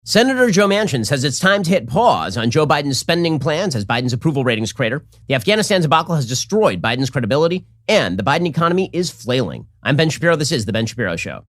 Senator Joe Manchin says it's time to hit pause on Joe Biden's spending plans as Biden's approval ratings crater. The Afghanistan debacle has destroyed Biden's credibility, and the Biden economy is flailing. I'm Ben Shapiro. This is The Ben Shapiro Show.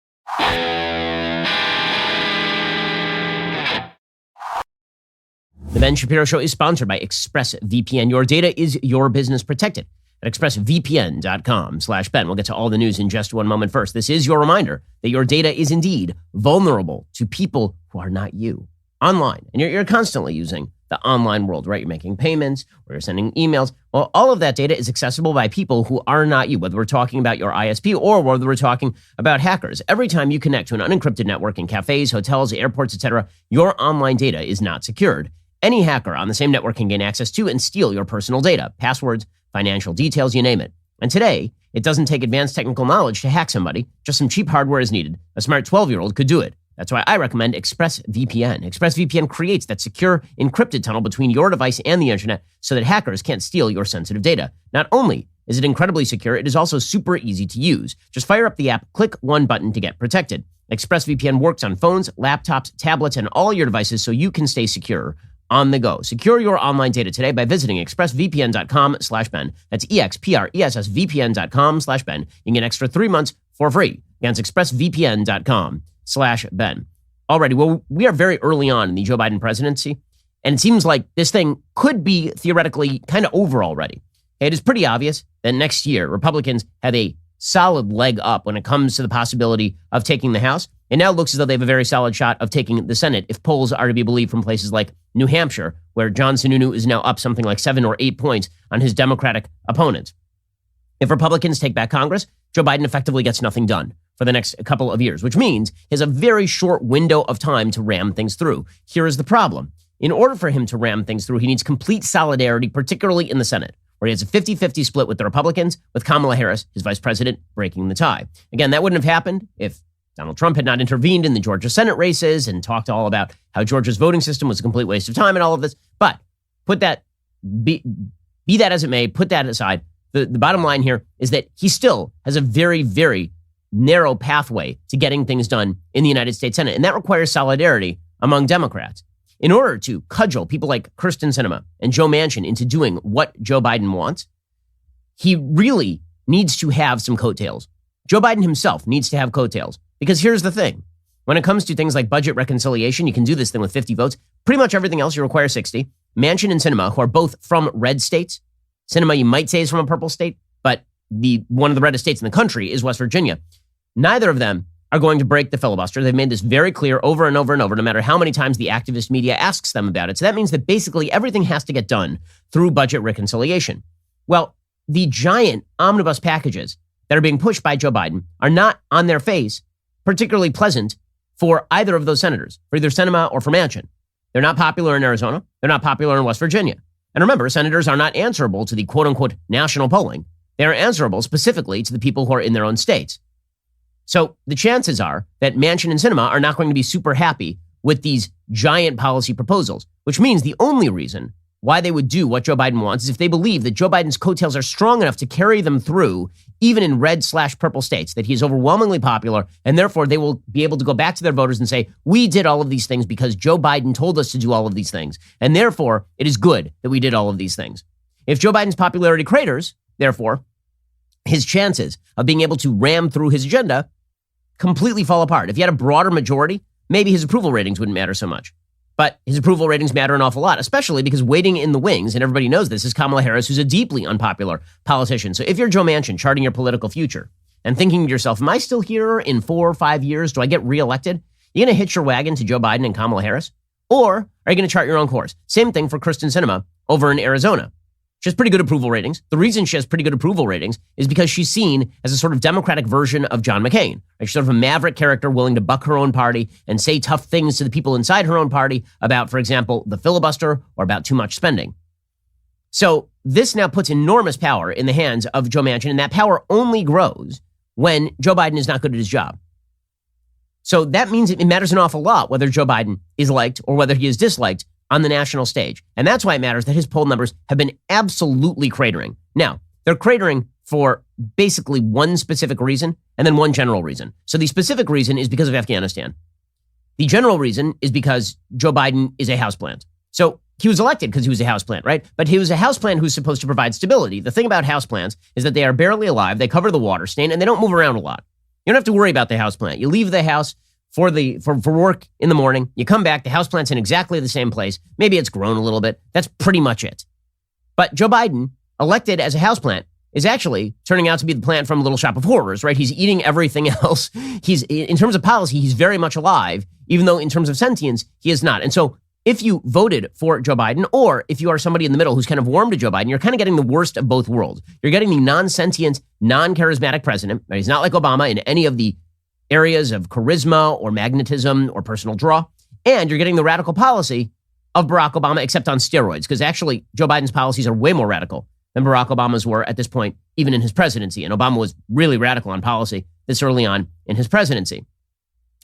The Ben Shapiro Show is sponsored by ExpressVPN. Your data is your business protected at expressvpn.com/Ben. We'll get to all the news in just one moment. First, this is your reminder that your data is indeed vulnerable to people who are not you online. And you're constantly using the online world, right? You're making payments or you're sending emails. Well, all of that data is accessible by people who are not you, whether we're talking about your ISP or whether we're talking about hackers. Every time you connect to an unencrypted network in cafes, hotels, airports, etc., your online data is not secured. Any hacker on the same network can gain access to and steal your personal data, passwords, financial details, you name it. And today, it doesn't take advanced technical knowledge to hack somebody. Just some cheap hardware is needed. A smart 12-year-old could do it. That's why I recommend ExpressVPN. ExpressVPN creates that secure, encrypted tunnel between your device and the internet so that hackers can't steal your sensitive data. Not only is it incredibly secure, it is also super easy to use. Just fire up the app, click one button to get protected. ExpressVPN works on phones, laptops, tablets, and all your devices so you can stay secure on the go. Secure your online data today by visiting expressvpn.com/Ben. That's expressvpn.com/Ben. You can get an extra 3 months for free against expressvpn.com/Ben. Already, well, we are very early on in the Joe Biden presidency, and it seems like this thing could be theoretically kind of over already. It is pretty obvious that next year, Republicans have a solid leg up when it comes to the possibility of taking the House. It now looks as though they have a very solid shot of taking the Senate if polls are to be believed from places like New Hampshire, where John Sununu is now up something like 7 or 8 points on his Democratic opponents. If Republicans take back Congress, Joe Biden effectively gets nothing done for the next couple of years, which means he has a very short window of time to ram things through. Here is the problem. In order for him to ram things through, he needs complete solidarity, particularly in the Senate, where he has a 50-50 split with the Republicans, with Kamala Harris, his vice president, breaking the tie. Again, that wouldn't have happened if Donald Trump had not intervened in the Georgia Senate races and talked all about how Georgia's voting system was a complete waste of time and all of this. But put that, be that as it may, put that aside. The bottom line here is that he still has a very, very narrow pathway to getting things done in the United States Senate. And that requires solidarity among Democrats. In order to cudgel people like Kyrsten Sinema and Joe Manchin into doing what Joe Biden wants, he really needs to have some coattails. Joe Biden himself needs to have coattails. Because here's the thing. When it comes to things like budget reconciliation, you can do this thing with 50 votes. Pretty much everything else, you require 60. Manchin and Sinema, who are both from red states. Sinema, you might say, is from a purple state, but one of the reddest states in the country is West Virginia. Neither of them are going to break the filibuster. They've made this very clear over and over and over, no matter how many times the activist media asks them about it. So that means that basically everything has to get done through budget reconciliation. Well, the giant omnibus packages that are being pushed by Joe Biden are not on their face particularly pleasant for either of those senators, for either Sinema or for Manchin. They're not popular in Arizona. They're not popular in West Virginia. And remember, senators are not answerable to the quote-unquote national polling. They are answerable specifically to the people who are in their own states. So the chances are that Manchin and Sinema are not going to be super happy with these giant policy proposals, which means the only reason why they would do what Joe Biden wants is if they believe that Joe Biden's coattails are strong enough to carry them through, even in red/purple states, that he is overwhelmingly popular, and therefore they will be able to go back to their voters and say, we did all of these things because Joe Biden told us to do all of these things, and therefore it is good that we did all of these things. If Joe Biden's popularity craters, therefore, his chances of being able to ram through his agenda completely fall apart. If he had a broader majority, maybe his approval ratings wouldn't matter so much. But his approval ratings matter an awful lot, especially because waiting in the wings, and everybody knows this, is Kamala Harris, who's a deeply unpopular politician. So if you're Joe Manchin charting your political future and thinking to yourself, am I still here in 4 or 5 years? Do I get reelected? You going to hitch your wagon to Joe Biden and Kamala Harris? Or are you going to chart your own course? Same thing for Kyrsten Sinema over in Arizona. She has pretty good approval ratings. The reason she has pretty good approval ratings is because she's seen as a sort of Democratic version of John McCain. She's sort of a maverick character willing to buck her own party and say tough things to the people inside her own party about, for example, the filibuster or about too much spending. So this now puts enormous power in the hands of Joe Manchin, and that power only grows when Joe Biden is not good at his job. So that means it matters an awful lot whether Joe Biden is liked or whether he is disliked on the national stage. And that's why it matters that his poll numbers have been absolutely cratering. Now, they're cratering for basically one specific reason and then one general reason. So the specific reason is because of Afghanistan. The general reason is because Joe Biden is a houseplant. So he was elected because he was a houseplant, right? But he was a houseplant who's supposed to provide stability. The thing about houseplants is that they are barely alive, they cover the water stain, and they don't move around a lot. You don't have to worry about the houseplant. You leave the house for work in the morning, you come back, the houseplant's in exactly the same place. Maybe it's grown a little bit. That's pretty much it. But Joe Biden, elected as a houseplant, is actually turning out to be the plant from Little Shop of Horrors, right? He's eating everything else. In terms of policy, he's very much alive, even though in terms of sentience, he is not. And so if you voted for Joe Biden, or if you are somebody in the middle who's kind of warm to Joe Biden, you're kind of getting the worst of both worlds. You're getting the non-sentient, non-charismatic president, right? He's not like Obama in any of the areas of charisma or magnetism or personal draw. And you're getting the radical policy of Barack Obama, except on steroids, because actually Joe Biden's policies are way more radical than Barack Obama's were at this point, even in his presidency. And Obama was really radical on policy this early on in his presidency.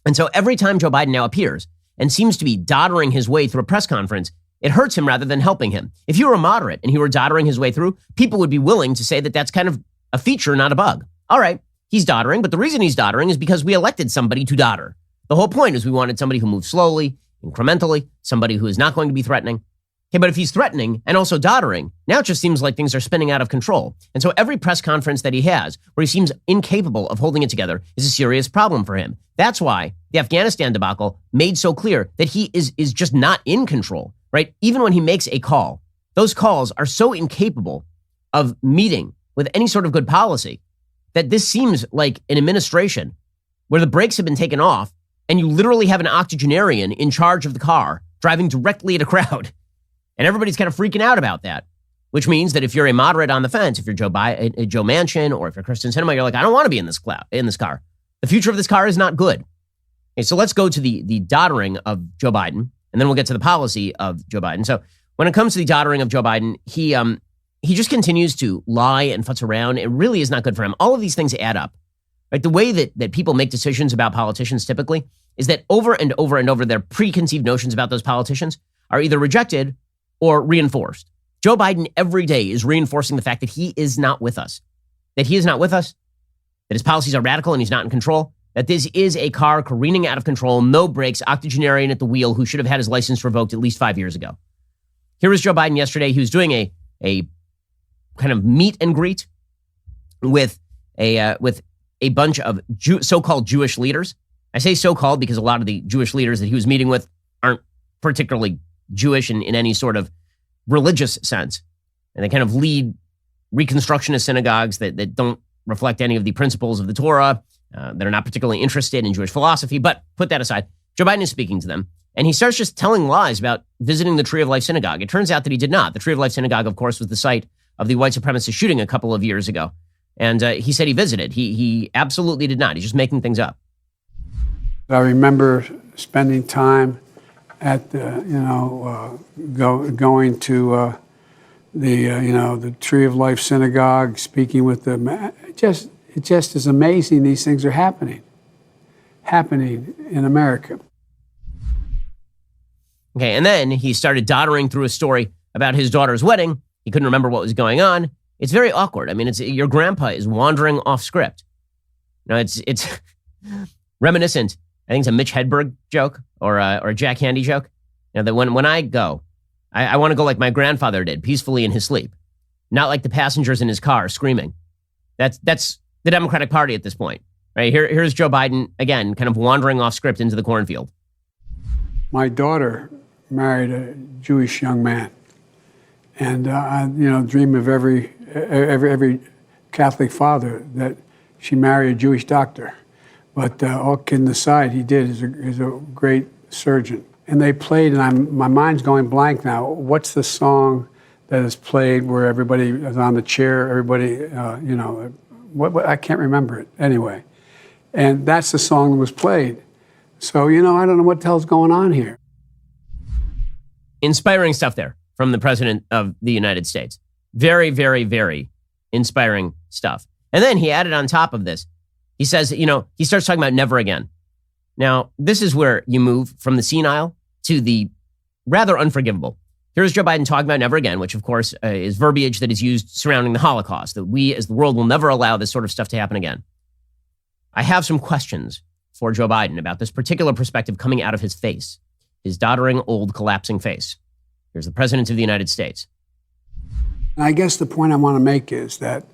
And so every time Joe Biden now appears and seems to be doddering his way through a press conference, it hurts him rather than helping him. If you were a moderate and he were doddering his way through, people would be willing to say that that's kind of a feature, not a bug. All right, he's doddering, but the reason he's doddering is because we elected somebody to dodder. The whole point is we wanted somebody who moves slowly, incrementally, somebody who is not going to be threatening. Okay, but if he's threatening and also doddering, now it just seems like things are spinning out of control. And so every press conference that he has, where he seems incapable of holding it together, is a serious problem for him. That's why the Afghanistan debacle made so clear that he is just not in control, right? Even when he makes a call, those calls are so incapable of meeting with any sort of good policy that this seems like an administration where the brakes have been taken off and you literally have an octogenarian in charge of the car driving directly at a crowd. And everybody's kind of freaking out about that, which means that if you're a moderate on the fence, if you're Joe Manchin, or if you're Kristen Sinema, you're like, I don't want to be in this car. The future of this car is not good. Okay, so let's go to the doddering of Joe Biden, and then we'll get to the policy of Joe Biden. So when it comes to the doddering of Joe Biden, he just continues to lie and futz around. It really is not good for him. All of these things add up. Right? The way that people make decisions about politicians typically is that over and over and over, their preconceived notions about those politicians are either rejected or reinforced. Joe Biden every day is reinforcing the fact that he is not with us, that his policies are radical and he's not in control, that this is a car careening out of control, no brakes, octogenarian at the wheel who should have had his license revoked at least 5 years ago. Here was Joe Biden yesterday. He was doing a kind of meet and greet with a bunch of so-called Jewish leaders. I say so-called because a lot of the Jewish leaders that he was meeting with aren't particularly Jewish in any sort of religious sense. And they kind of lead Reconstructionist synagogues that don't reflect any of the principles of the Torah, that are not particularly interested in Jewish philosophy. But put that aside, Joe Biden is speaking to them, and he starts just telling lies about visiting the Tree of Life Synagogue. It turns out that he did not. The Tree of Life Synagogue, of course, was the site of the white supremacist shooting a couple of years ago. And he said he visited. He absolutely did not. He's just making things up. I remember spending time at going to the Tree of Life Synagogue, speaking with them. It just is amazing. These things are happening in America. Okay, and then he started doddering through a story about his daughter's wedding. He couldn't remember what was going on. It's very awkward. I mean, your grandpa is wandering off script. It's reminiscent. I think it's a Mitch Hedberg joke or a Jack Handy joke. That when I go, I want to go like my grandfather did, peacefully in his sleep, not like the passengers in his car screaming. That's the Democratic Party at this point, right? Here's Joe Biden again, kind of wandering off script into the cornfield. My daughter married a Jewish young man, and I dream of every Catholic father that she marry a Jewish doctor. But all kidding aside, he did. He's a great surgeon. And they played, and my mind's going blank now. What's the song that is played where everybody is on the chair? Everybody, what I can't remember it anyway. And that's the song that was played. So I don't know what the hell's going on here. Inspiring stuff there from the president of the United States. Very, very, very inspiring stuff. And then he added on top of this. He says, he starts talking about never again. Now, this is where you move from the senile to the rather unforgivable. Here's Joe Biden talking about never again, which, of course, is verbiage that is used surrounding the Holocaust, that we as the world will never allow this sort of stuff to happen again. I have some questions for Joe Biden about this particular perspective coming out of his face, his doddering, old, collapsing face. Here's the President of the United States. I guess the point I want to make is that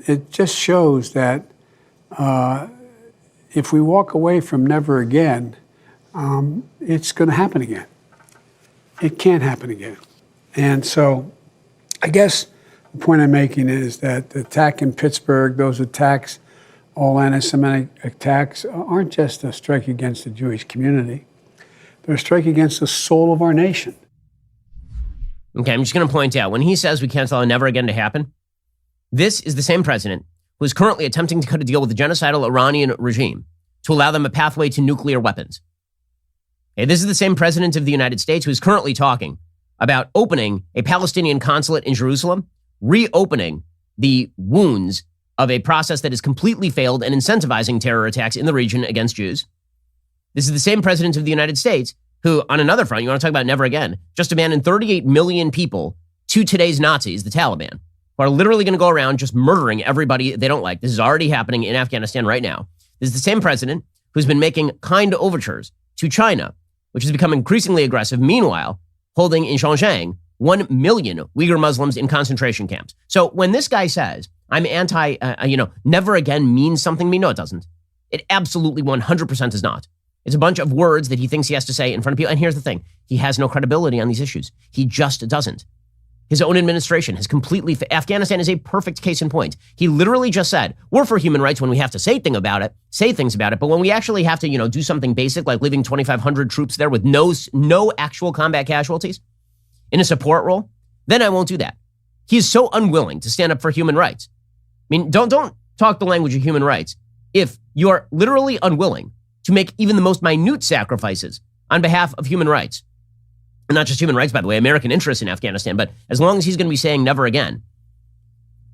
it just shows that if we walk away from never again, it's going to happen again. It can't happen again. And so I guess the point I'm making is that the attack in Pittsburgh, those attacks, all anti-Semitic attacks, aren't just a strike against the Jewish community. They're a strike against the soul of our nation. Okay, I'm just going to point out, when he says we can't allow never again to happen, this is the same president who is currently attempting to cut a deal with the genocidal Iranian regime to allow them a pathway to nuclear weapons. Okay, this is the same president of the United States who is currently talking about opening a Palestinian consulate in Jerusalem, reopening the wounds of a process that has completely failed and incentivizing terror attacks in the region against Jews. This is the same president of the United States who, on another front, you want to talk about never again, just abandoned 38 million people to today's Nazis, the Taliban, who are literally going to go around just murdering everybody they don't like. This is already happening in Afghanistan right now. This is the same president who's been making kind overtures to China, which has become increasingly aggressive, meanwhile holding in Xinjiang 1 million Uyghur Muslims in concentration camps. So when this guy says, I'm anti, never again means something to me, no, it doesn't. It absolutely 100% does not. It's a bunch of words that he thinks he has to say in front of people. And here's the thing. He has no credibility on these issues. He just doesn't. His own administration has completely... Afghanistan is a perfect case in point. He literally just said, we're for human rights when we have to say things about it. But when we actually have to, do something basic like leaving 2,500 troops there with no actual combat casualties in a support role, then I won't do that. He is so unwilling to stand up for human rights. I mean, don't talk the language of human rights if you are literally unwilling to make even the most minute sacrifices on behalf of human rights. And not just human rights, by the way, American interests in Afghanistan, but as long as he's going to be saying never again.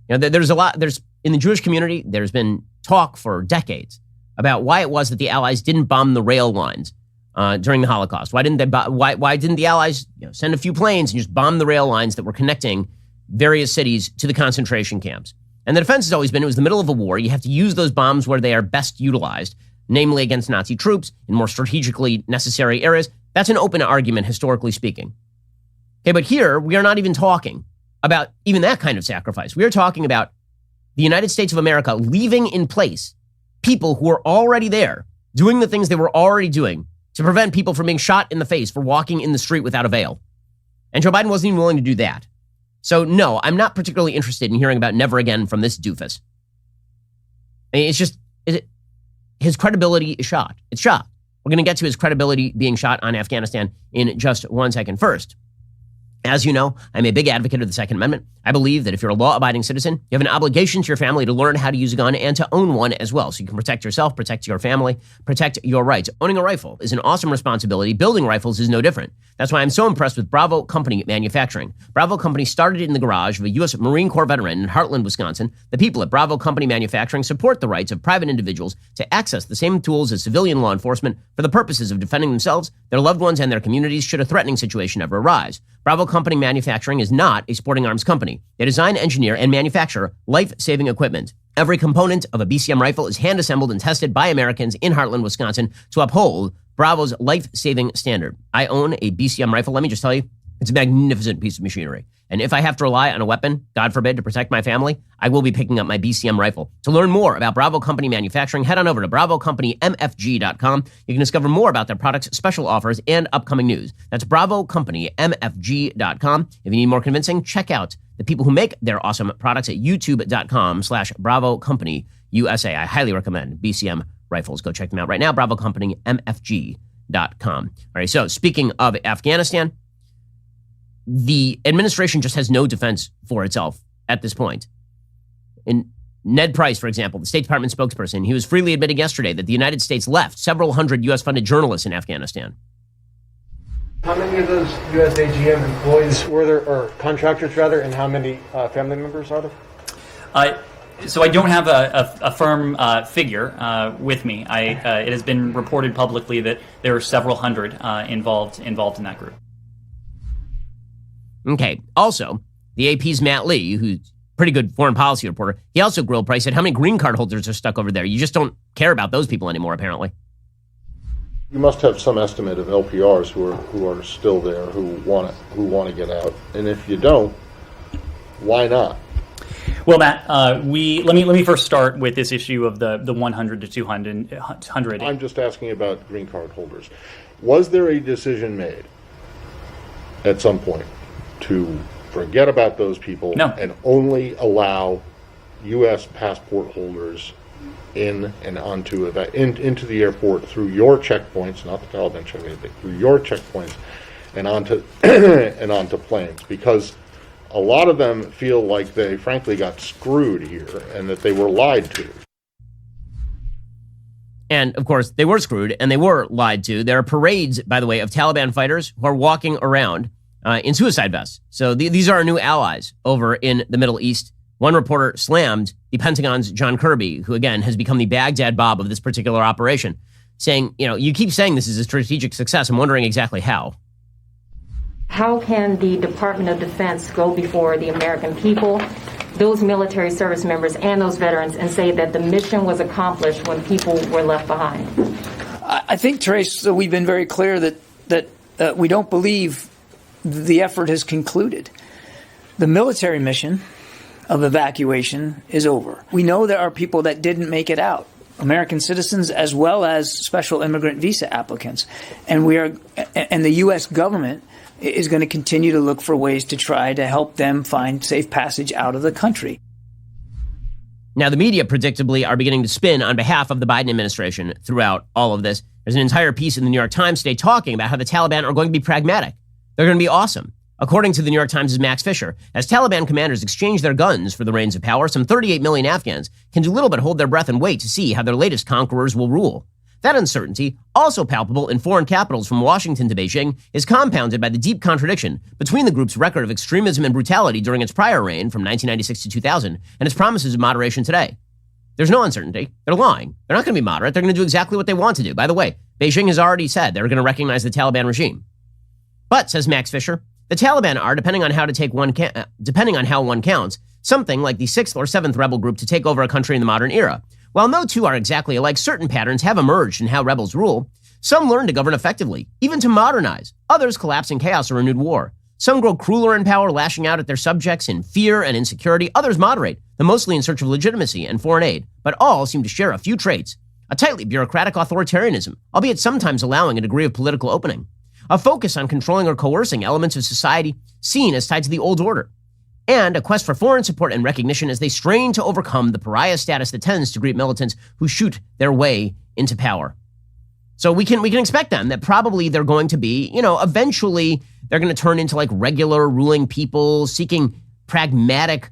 In the Jewish community, there's been talk for decades about why it was that the Allies didn't bomb the rail lines during the Holocaust. Why didn't the Allies send a few planes and just bomb the rail lines that were connecting various cities to the concentration camps? And the defense has always been, it was the middle of a war. You have to use those bombs where they are best utilized, namely against Nazi troops in more strategically necessary areas. That's an open argument, historically speaking. Okay, but here, we are not even talking about even that kind of sacrifice. We are talking about the United States of America leaving in place people who are already there, doing the things they were already doing to prevent people from being shot in the face for walking in the street without a veil. And Joe Biden wasn't even willing to do that. So no, I'm not particularly interested in hearing about never again from this doofus. I mean, his credibility is shot. It's shot. We're going to get to his credibility being shot on Afghanistan in just 1 second. First, as you know, I'm a big advocate of the Second Amendment. I believe that if you're a law-abiding citizen, you have an obligation to your family to learn how to use a gun and to own one as well, so you can protect yourself, protect your family, protect your rights. Owning a rifle is an awesome responsibility. Building rifles is no different. That's why I'm so impressed with Bravo Company Manufacturing. Bravo Company started in the garage of a U.S. Marine Corps veteran in Heartland, Wisconsin. The people at Bravo Company Manufacturing support the rights of private individuals to access the same tools as civilian law enforcement for the purposes of defending themselves, their loved ones, and their communities should a threatening situation ever arise. Bravo Company Manufacturing is not a sporting arms company. They design, engineer, and manufacture life-saving equipment. Every component of a BCM rifle is hand-assembled and tested by Americans in Heartland, Wisconsin to uphold Bravo's life-saving standard. I own a BCM rifle. Let me just tell you, it's a magnificent piece of machinery. And if I have to rely on a weapon, God forbid, to protect my family, I will be picking up my BCM rifle. To learn more about Bravo Company Manufacturing, head on over to BravoCompanyMFG.com. You can discover more about their products, special offers, and upcoming news. That's BravoCompanyMFG.com. If you need more convincing, check out the people who make their awesome products at YouTube.com/BravoCompanyUSA. I highly recommend BCM rifles. Go check them out right now, BravoCompanyMFG.com. All right, so speaking of Afghanistan, the administration just has no defense for itself at this point. In Ned Price, for example, the State Department spokesperson, he was freely admitting yesterday that the United States left several hundred U.S.-funded journalists in Afghanistan. How many of those USAGM employees were there, or contractors rather, and how many family members are there? So I don't have a firm figure with me. It has been reported publicly that there are several hundred involved in that group. Okay. Also, the AP's Matt Lee, who's pretty good foreign policy reporter. He also grilled Price, said, how many green card holders are stuck over there? You just don't care about those people anymore, apparently. You must have some estimate of LPRs who are still there, who want to get out. And if you don't, why not? Well, Matt, let me first start with this issue of the 100 to 200. I'm just asking about green card holders. Was there a decision made at some point to forget about those people No. and only allow U.S. passport holders in and onto into the airport through your checkpoints, not the Taliban checkpoints, but through your checkpoints and onto and onto planes? Because a lot of them feel like they frankly got screwed here and that they were lied to. And of course, they were screwed and they were lied to. There are parades, by the way, of Taliban fighters who are walking around in suicide vests. So these are our new allies over in the Middle East. One reporter slammed the Pentagon's John Kirby, who again has become the Baghdad Bob of this particular operation, saying, you keep saying this is a strategic success. I'm wondering exactly how. How can the Department of Defense go before the American people, those military service members and those veterans, and say that the mission was accomplished when people were left behind? I think, Trace, we've been very clear that we don't believe the effort has concluded. The military mission of evacuation is over. We know there are people that didn't make it out, American citizens as well as special immigrant visa applicants, and the U.S. government is going to continue to look for ways to try to help them find safe passage out of the country. Now, the media predictably are beginning to spin on behalf of the Biden administration throughout all of this. There's an entire piece in the New York Times today talking about how the Taliban are going to be pragmatic. They're going to be awesome. According to the New York Times' Max Fisher, as Taliban commanders exchange their guns for the reins of power, some 38 million Afghans can do little but hold their breath and wait to see how their latest conquerors will rule. That uncertainty, also palpable in foreign capitals from Washington to Beijing, is compounded by the deep contradiction between the group's record of extremism and brutality during its prior reign from 1996 to 2000 and its promises of moderation today. There's no uncertainty. They're lying. They're not going to be moderate. They're going to do exactly what they want to do. By the way, Beijing has already said they're going to recognize the Taliban regime. But, says Max Fisher, the Taliban are, depending on how one counts, something like the 6th or 7th rebel group to take over a country in the modern era. While no two are exactly alike, certain patterns have emerged in how rebels rule. Some learn to govern effectively, even to modernize. Others collapse in chaos or renewed war. Some grow crueler in power, lashing out at their subjects in fear and insecurity. Others moderate, though mostly in search of legitimacy and foreign aid. But all seem to share a few traits. A tightly bureaucratic authoritarianism, albeit sometimes allowing a degree of political opening. A focus on controlling or coercing elements of society seen as tied to the old order. And a quest for foreign support and recognition as they strain to overcome the pariah status that tends to greet militants who shoot their way into power. So we can expect them that probably they're going to be, eventually they're going to turn into like regular ruling people seeking pragmatic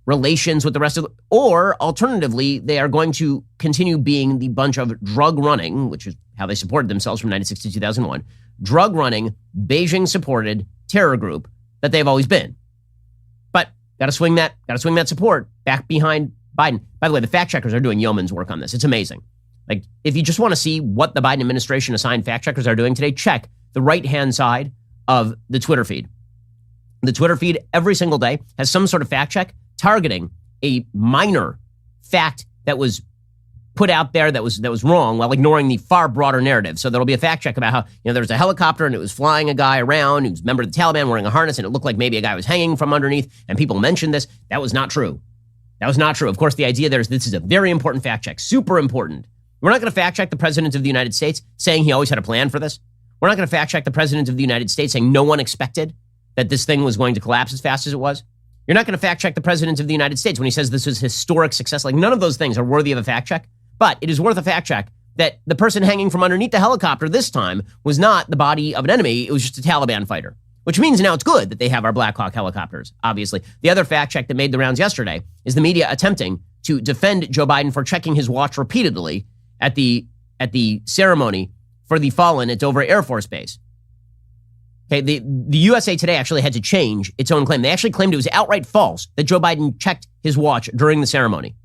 relations with the rest of or alternatively, they are going to continue being the bunch of drug running, which is how they supported themselves from 96 to 2001, drug running, Beijing supported terror group that they've always been. Got to swing that support back behind Biden. By the way, the fact checkers are doing yeoman's work on this. It's amazing. Like, if you just want to see what the Biden administration assigned fact checkers are doing today, check the right-hand side of the Twitter feed. The Twitter feed every single day has some sort of fact check targeting a minor fact that was put out there that was wrong while ignoring the far broader narrative. So there'll be a fact check about how, there was a helicopter and it was flying a guy around who's a member of the Taliban wearing a harness and it looked like maybe a guy was hanging from underneath and people mentioned this. That was not true. That was not true. Of course, the idea there is this is a very important fact check, super important. We're not going to fact check the president of the United States saying he always had a plan for this. We're not going to fact check the president of the United States saying no one expected that this thing was going to collapse as fast as it was. You're not going to fact check the president of the United States when he says this was historic success. Like, none of those things are worthy of a fact check. But it is worth a fact check that the person hanging from underneath the helicopter this time was not the body of an enemy. It was just a Taliban fighter, which means now it's good that they have our Black Hawk helicopters, obviously. The other fact check that made the rounds yesterday is the media attempting to defend Joe Biden for checking his watch repeatedly at the ceremony for the fallen at Dover Air Force Base. Okay, the USA Today actually had to change its own claim. They actually claimed it was outright false that Joe Biden checked his watch during the ceremony.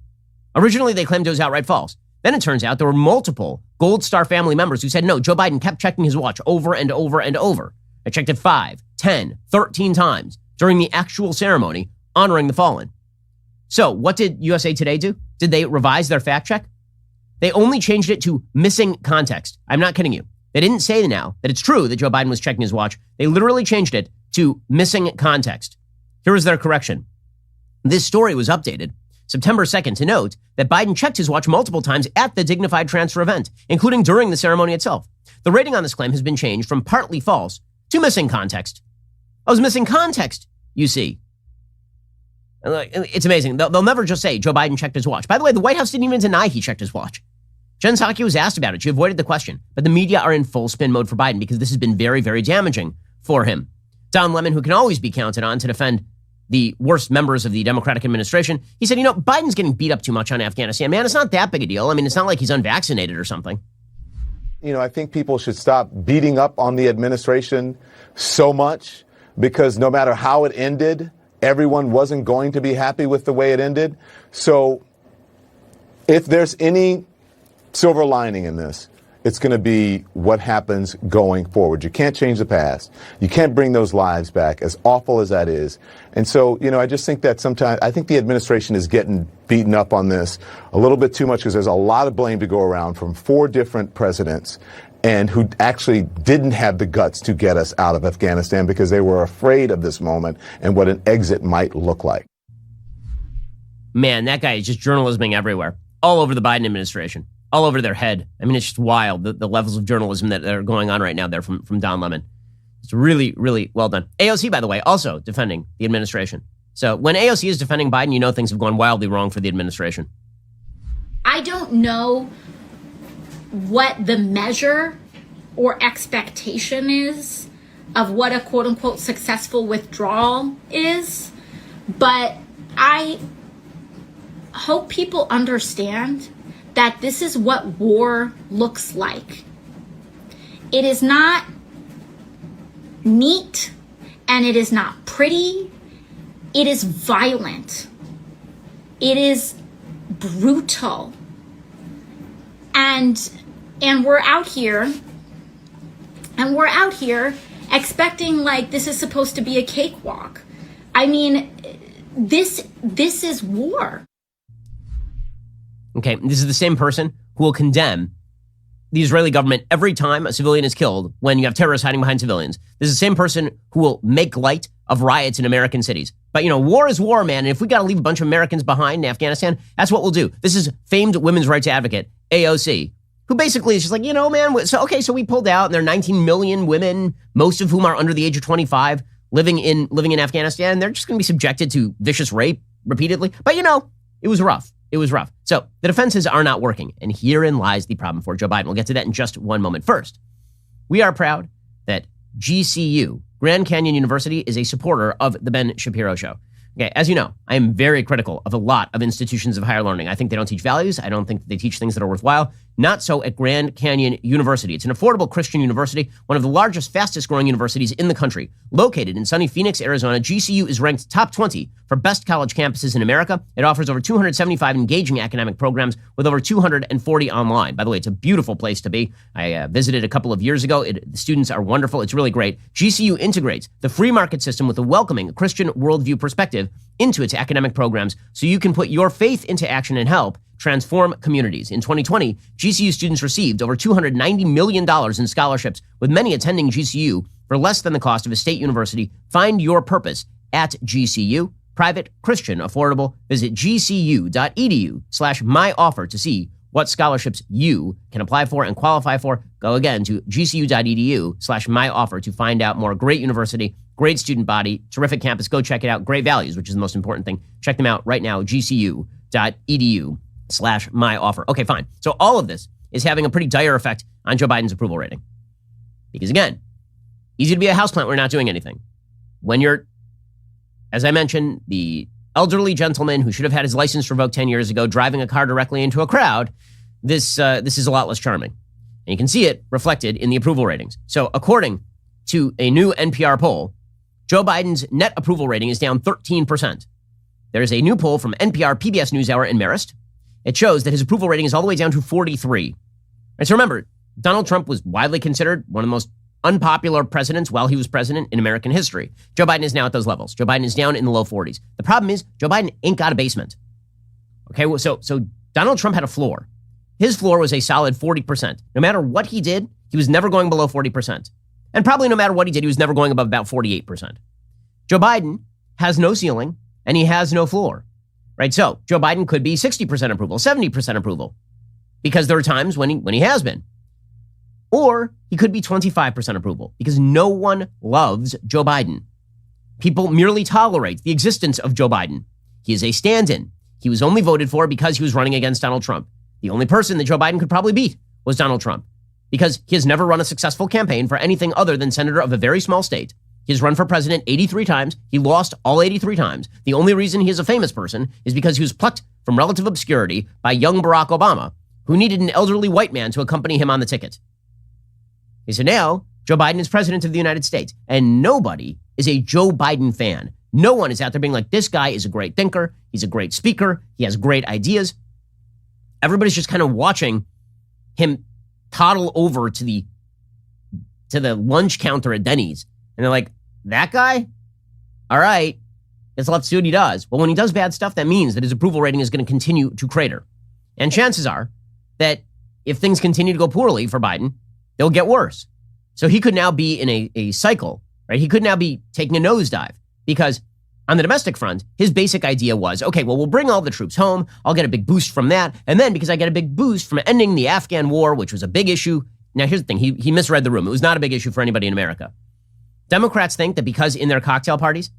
Originally, they claimed it was outright false. Then it turns out there were multiple Gold Star family members who said, no, Joe Biden kept checking his watch over and over and over. I checked it 5, 10, 13 times during the actual ceremony honoring the fallen. So what did USA Today do? Did they revise their fact check? They only changed it to missing context. I'm not kidding you. They didn't say now that it's true that Joe Biden was checking his watch. They literally changed it to missing context. Here is their correction. This story was updated September 2nd to note that Biden checked his watch multiple times at the dignified transfer event, including during the ceremony itself. The rating on this claim has been changed from partly false to missing context. I was missing context, you see. It's amazing. They'll never just say Joe Biden checked his watch. By the way, the White House didn't even deny he checked his watch. Jen Psaki was asked about it. She avoided the question. But the media are in full spin mode for Biden because this has been very, very damaging for him. Don Lemon, who can always be counted on to defend the worst members of the Democratic administration, he said, Biden's getting beat up too much on Afghanistan. Man, it's not that big a deal. I mean, it's not like he's unvaccinated or something. I think people should stop beating up on the administration so much because no matter how it ended, everyone wasn't going to be happy with the way it ended. So if there's any silver lining in this, it's going to be what happens going forward. You can't change the past. You can't bring those lives back, as awful as that is. And so, I just think that sometimes, I think the administration is getting beaten up on this a little bit too much because there's a lot of blame to go around from 4 different presidents and who actually didn't have the guts to get us out of Afghanistan because they were afraid of this moment and what an exit might look like. Man, that guy is just journalisming everywhere, all over the Biden administration. All over their head. I mean, it's just wild, the levels of journalism that are going on right now there from Don Lemon. It's really, really well done. AOC, by the way, also defending the administration. So when AOC is defending Biden, things have gone wildly wrong for the administration. I don't know what the measure or expectation is of what a quote-unquote successful withdrawal is, but I hope people understand that this is what war looks like. It is not neat and it is not pretty. It is violent. It is brutal. And we're out here expecting like this is supposed to be a cakewalk. I mean, this is war. Okay, this is the same person who will condemn the Israeli government every time a civilian is killed when you have terrorists hiding behind civilians. This is the same person who will make light of riots in American cities. But, war is war, man. And if we got to leave a bunch of Americans behind in Afghanistan, that's what we'll do. This is famed women's rights advocate, AOC, who basically is just like, man, so we pulled out and there are 19 million women, most of whom are under the age of 25, living in Afghanistan. They're just going to be subjected to vicious rape repeatedly. But, it was rough. It was rough. So the defenses are not working. And herein lies the problem for Joe Biden. We'll get to that in just one moment. First, we are proud that GCU, Grand Canyon University, is a supporter of the Ben Shapiro Show. Okay, as you know, I am very critical of a lot of institutions of higher learning. I think they don't teach values. I don't think they teach things that are worthwhile. Not so at Grand Canyon University. It's an affordable Christian university, one of the largest, fastest growing universities in the country. Located in sunny Phoenix, Arizona, GCU is ranked top 20 for best college campuses in America. It offers over 275 engaging academic programs with over 240 online. By the way, it's a beautiful place to be. I visited a couple of years ago. The students are wonderful. It's really great. GCU integrates the free market system with a welcoming Christian worldview perspective into its academic programs so you can put your faith into action and help transform communities. In 2020, GCU students received over $290 million in scholarships, with many attending GCU for less than the cost of a state university. Find your purpose at GCU. Private, Christian, affordable. Visit gcu.edu/myoffer to see what scholarships you can apply for and qualify for. Go again to gcu.edu/myoffer to find out more. Great university, great student body, terrific campus. Go check it out. Great values, which is the most important thing. Check them out right now, gcu.edu/myoffer. Okay, fine. So all of this is having a pretty dire effect on Joe Biden's approval rating. Because again, easy to be a houseplant when you're not doing anything. When you're, as I mentioned, the elderly gentleman who should have had his license revoked 10 years ago, driving a car directly into a crowd, this is a lot less charming. And you can see it reflected in the approval ratings. So according to a new NPR poll, Joe Biden's net approval rating is down 13%. There's a new poll from NPR PBS NewsHour and Marist. It shows that his approval rating is all the way down to 43. And so remember, Donald Trump was widely considered one of the most unpopular presidents while he was president in American history. Joe Biden is now at those levels. Joe Biden is down in the low 40s. The problem is Joe Biden ain't got a basement. Okay, well, so Donald Trump had a floor. His floor was a solid 40%. No matter what he did, he was never going below 40%. And probably no matter what he did, he was never going above about 48%. Joe Biden has no ceiling and he has no floor, right? So Joe Biden could be 60% approval, 70% approval, because there are times when he has been. Or he could be 25% approval because no one loves Joe Biden. People merely tolerate the existence of Joe Biden. He is a stand-in. He was only voted for because he was running against Donald Trump. The only person that Joe Biden could probably beat was Donald Trump because he has never run a successful campaign for anything other than senator of a very small state. He's run for president 83 times. He lost all 83 times. The only reason he is a famous person is because he was plucked from relative obscurity by young Barack Obama, who needed an elderly white man to accompany him on the ticket. Okay, so now Joe Biden is president of the United States, and nobody is a Joe Biden fan. No one is out there being like, this guy is a great thinker. He's a great speaker. He has great ideas. Everybody's just kind of watching him toddle over to the lunch counter at Denny's. And they're like, that guy? All right, let's see what he does. Well, when he does bad stuff, that means that his approval rating is going to continue to crater. And chances are that if things continue to go poorly for Biden, they'll get worse. So he could now be in a cycle, right? He could now be taking a nosedive because on the domestic front, his basic idea was, okay, well, we'll bring all the troops home. I'll get a big boost from that. And then because I get a big boost from ending the Afghan war, which was a big issue. Now, here's the thing. He misread the room. It was not a big issue for anybody in America. Democrats think that because in their cocktail parties,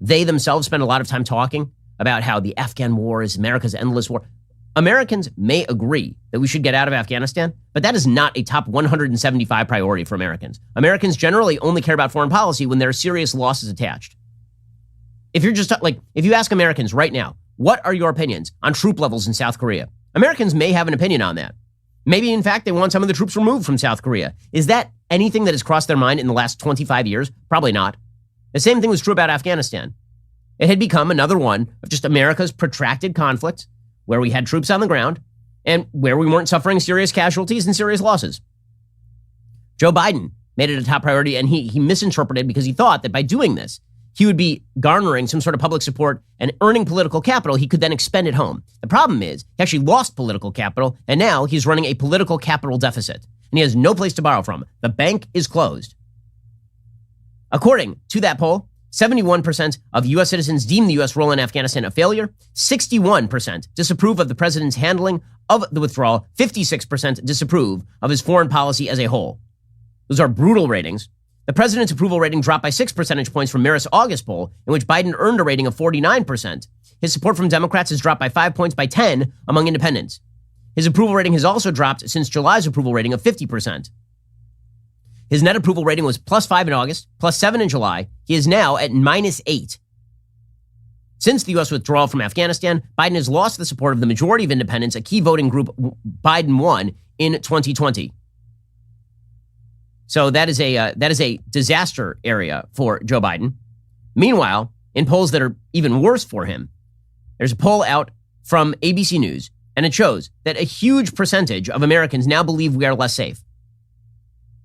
they themselves spend a lot of time talking about how the Afghan war is America's endless war. Americans may agree that we should get out of Afghanistan, but that is not a top 175 priority for Americans. Americans generally only care about foreign policy when there are serious losses attached. If you ask Americans right now, what are your opinions on troop levels in South Korea? Americans may have an opinion on that. Maybe, in fact, they want some of the troops removed from South Korea. Is that anything that has crossed their mind in the last 25 years? Probably not. The same thing was true about Afghanistan. It had become another one of just America's protracted conflicts where we had troops on the ground and where we weren't suffering serious casualties and serious losses. Joe Biden made it a top priority, and he misinterpreted because he thought that by doing this, he would be garnering some sort of public support and earning political capital he could then expend at home. The problem is he actually lost political capital, and now he's running a political capital deficit, and he has no place to borrow from. The bank is closed. According to that poll, 71% of U.S. citizens deem the U.S. role in Afghanistan a failure. 61% disapprove of the president's handling of the withdrawal. 56% disapprove of his foreign policy as a whole. Those are brutal ratings. The president's approval rating dropped by 6 percentage points from Marist's August poll, in which Biden earned a rating of 49%. His support from Democrats has dropped by 5 points by 10 among independents. His approval rating has also dropped since July's approval rating of 50%. His net approval rating was +5 in August, +7 in July. He is now at -8. Since the U.S. withdrawal from Afghanistan, Biden has lost the support of the majority of independents, a key voting group Biden won in 2020. So that is a disaster area for Joe Biden. Meanwhile, in polls that are even worse for him, there's a poll out from ABC News, and it shows that a huge percentage of Americans now believe we are less safe.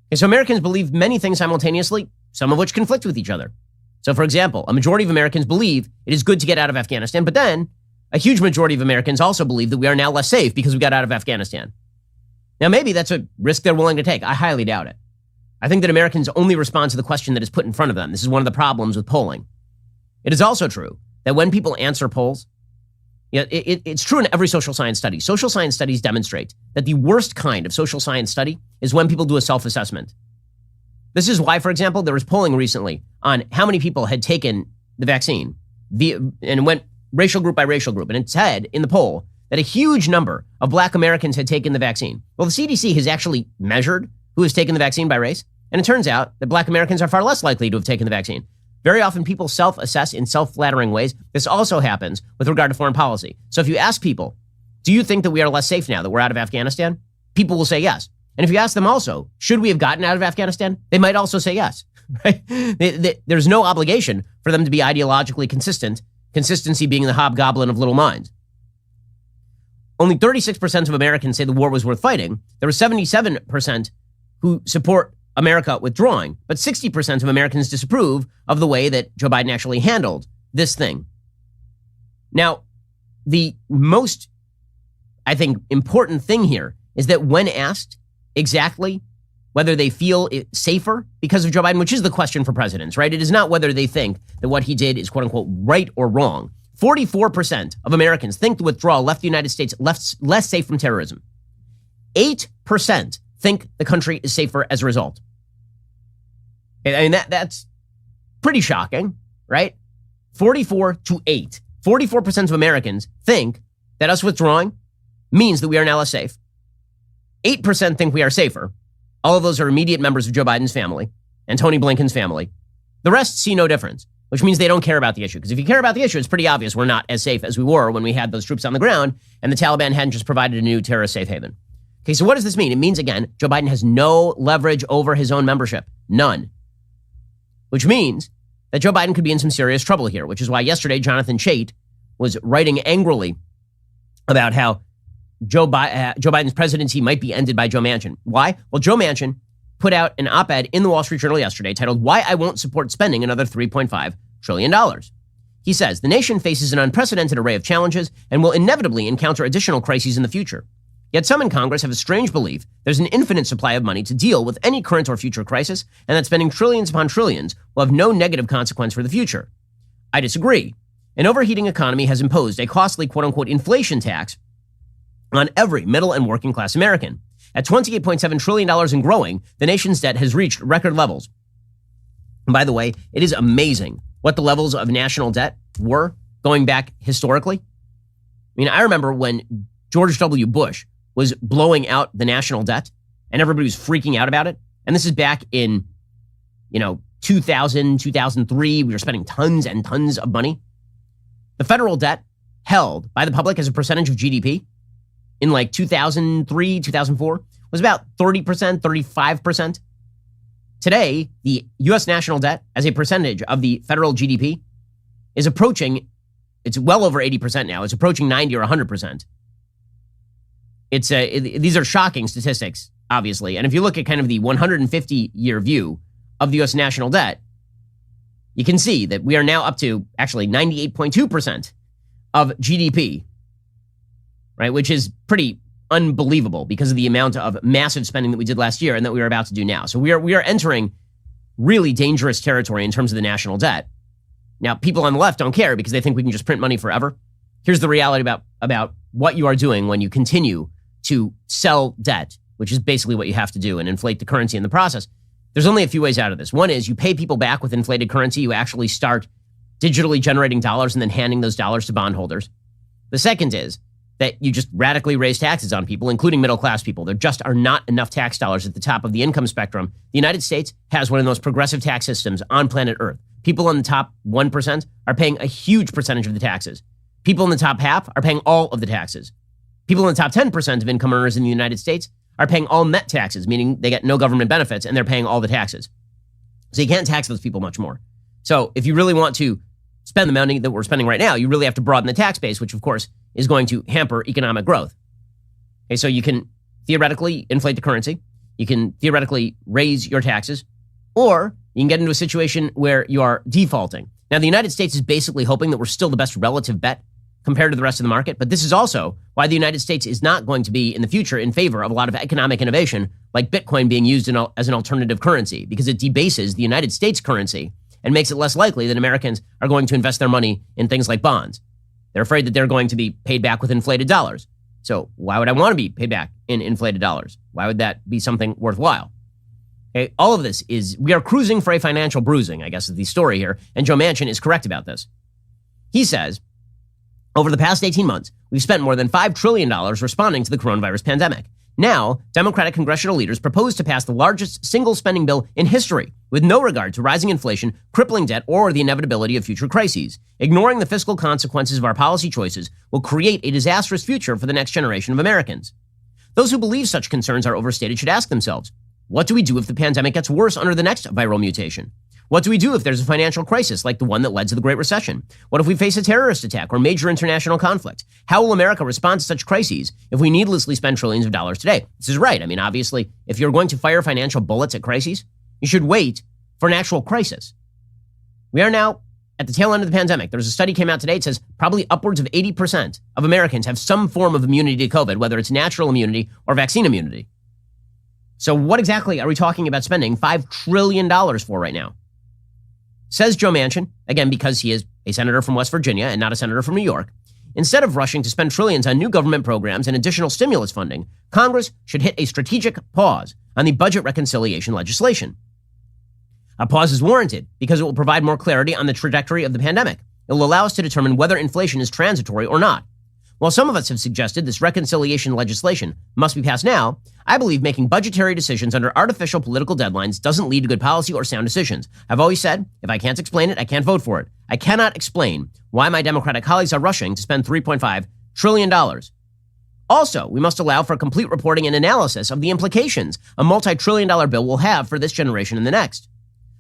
Okay, so Americans believe many things simultaneously, some of which conflict with each other. So, for example, a majority of Americans believe it is good to get out of Afghanistan, but then a huge majority of Americans also believe that we are now less safe because we got out of Afghanistan. Now, maybe that's a risk they're willing to take. I highly doubt it. I think that Americans only respond to the question that is put in front of them. This is one of the problems with polling. It is also true that when people answer polls, it's true in every social science study. Social science studies demonstrate that the worst kind of social science study is when people do a self-assessment. This is why, for example, there was polling recently on how many people had taken the vaccine, and it went racial group by racial group. And it said in the poll that a huge number of Black Americans had taken the vaccine. Well, the CDC has actually measured who has taken the vaccine by race. And it turns out that Black Americans are far less likely to have taken the vaccine. Very often people self-assess in self-flattering ways. This also happens with regard to foreign policy. So if you ask people, do you think that we are less safe now that we're out of Afghanistan? People will say yes. And if you ask them also, should we have gotten out of Afghanistan? They might also say yes. Right? There's no obligation for them to be ideologically consistent, consistency being the hobgoblin of little minds. Only 36% of Americans say the war was worth fighting. There were 77% who support America withdrawing, but 60% of Americans disapprove of the way that Joe Biden actually handled this thing. Now, the most, I think, important thing here is that when asked exactly whether they feel safer because of Joe Biden, which is the question for presidents, right? It is not whether they think that what he did is quote unquote right or wrong. 44% of Americans think the withdrawal left the United States less safe from terrorism. 8% think the country is safer as a result. I mean, that's pretty shocking, right? 44 to 8. 44% of Americans think that us withdrawing means that we are now less safe. 8% think we are safer. All of those are immediate members of Joe Biden's family and Tony Blinken's family. The rest see no difference, which means they don't care about the issue. Because if you care about the issue, it's pretty obvious we're not as safe as we were when we had those troops on the ground and the Taliban hadn't just provided a new terrorist safe haven. Okay, so what does this mean? It means, again, Joe Biden has no leverage over his own membership. None. Which means that Joe Biden could be in some serious trouble here, which is why yesterday Jonathan Chait was writing angrily about how Joe Biden's presidency might be ended by Joe Manchin. Why? Well, Joe Manchin put out an op-ed in the Wall Street Journal yesterday titled, "Why I Won't Support Spending Another $3.5 trillion." He says, the nation faces an unprecedented array of challenges and will inevitably encounter additional crises in the future. Yet some in Congress have a strange belief there's an infinite supply of money to deal with any current or future crisis, and that spending trillions upon trillions will have no negative consequence for the future. I disagree. An overheating economy has imposed a costly quote-unquote inflation tax on every middle and working class American. At $28.7 trillion and growing, the nation's debt has reached record levels. And by the way, it is amazing what the levels of national debt were going back historically. I mean, I remember when George W. Bush was blowing out the national debt and everybody was freaking out about it. And this is back in, 2000, 2003. We were spending tons and tons of money. The federal debt held by the public as a percentage of GDP in like 2003, 2004 was about 30%, 35%. Today, the U.S. national debt as a percentage of the federal GDP is approaching, it's well over 80% now. It's approaching 90 or 100%. These are shocking statistics, obviously. And if you look at kind of the 150-year view of the U.S. national debt, you can see that we are now up to actually 98.2% of GDP, right? Which is pretty unbelievable because of the amount of massive spending that we did last year and that we are about to do now. So we are entering really dangerous territory in terms of the national debt. Now, people on the left don't care because they think we can just print money forever. Here's the reality about what you are doing when you continue to sell debt, which is basically what you have to do, and inflate the currency in the process. There's only a few ways out of this. One is you pay people back with inflated currency. You actually start digitally generating dollars and then handing those dollars to bondholders. The second is that you just radically raise taxes on people, including middle-class people. There just are not enough tax dollars at the top of the income spectrum. The United States has one of the most progressive tax systems on planet Earth. People in the top 1% are paying a huge percentage of the taxes. People in the top half are paying all of the taxes. People in the top 10% of income earners in the United States are paying all net taxes, meaning they get no government benefits and they're paying all the taxes. So you can't tax those people much more. So if you really want to spend the money that we're spending right now, you really have to broaden the tax base, which of course is going to hamper economic growth. Okay, so you can theoretically inflate the currency. You can theoretically raise your taxes, or you can get into a situation where you are defaulting. Now, the United States is basically hoping that we're still the best relative bet compared to the rest of the market, but this is also why the United States is not going to be in the future in favor of a lot of economic innovation like Bitcoin being used as an alternative currency, because it debases the United States currency and makes it less likely that Americans are going to invest their money in things like bonds. They're afraid that they're going to be paid back with inflated dollars. So why would I want to be paid back in inflated dollars? Why would that be something worthwhile? Okay, all of this we are cruising for a financial bruising, I guess is the story here, and Joe Manchin is correct about this. He says, over the past 18 months, we've spent more than $5 trillion responding to the coronavirus pandemic. Now, Democratic congressional leaders propose to pass the largest single spending bill in history, with no regard to rising inflation, crippling debt, or the inevitability of future crises. Ignoring the fiscal consequences of our policy choices will create a disastrous future for the next generation of Americans. Those who believe such concerns are overstated should ask themselves, what do we do if the pandemic gets worse under the next viral mutation? What do we do if there's a financial crisis like the one that led to the Great Recession? What if we face a terrorist attack or major international conflict? How will America respond to such crises if we needlessly spend trillions of dollars today? This is right. I mean, obviously, if you're going to fire financial bullets at crises, you should wait for an actual crisis. We are now at the tail end of the pandemic. There's a study came out today. It says probably upwards of 80% of Americans have some form of immunity to COVID, whether it's natural immunity or vaccine immunity. So what exactly are we talking about spending $5 trillion for right now? Says Joe Manchin, again, because he is a senator from West Virginia and not a senator from New York, instead of rushing to spend trillions on new government programs and additional stimulus funding, Congress should hit a strategic pause on the budget reconciliation legislation. A pause is warranted because it will provide more clarity on the trajectory of the pandemic. It will allow us to determine whether inflation is transitory or not. While some of us have suggested this reconciliation legislation must be passed now, I believe making budgetary decisions under artificial political deadlines doesn't lead to good policy or sound decisions. I've always said, if I can't explain it, I can't vote for it. I cannot explain why my Democratic colleagues are rushing to spend $3.5 trillion. Also, we must allow for complete reporting and analysis of the implications a multi-trillion-dollar bill will have for this generation and the next.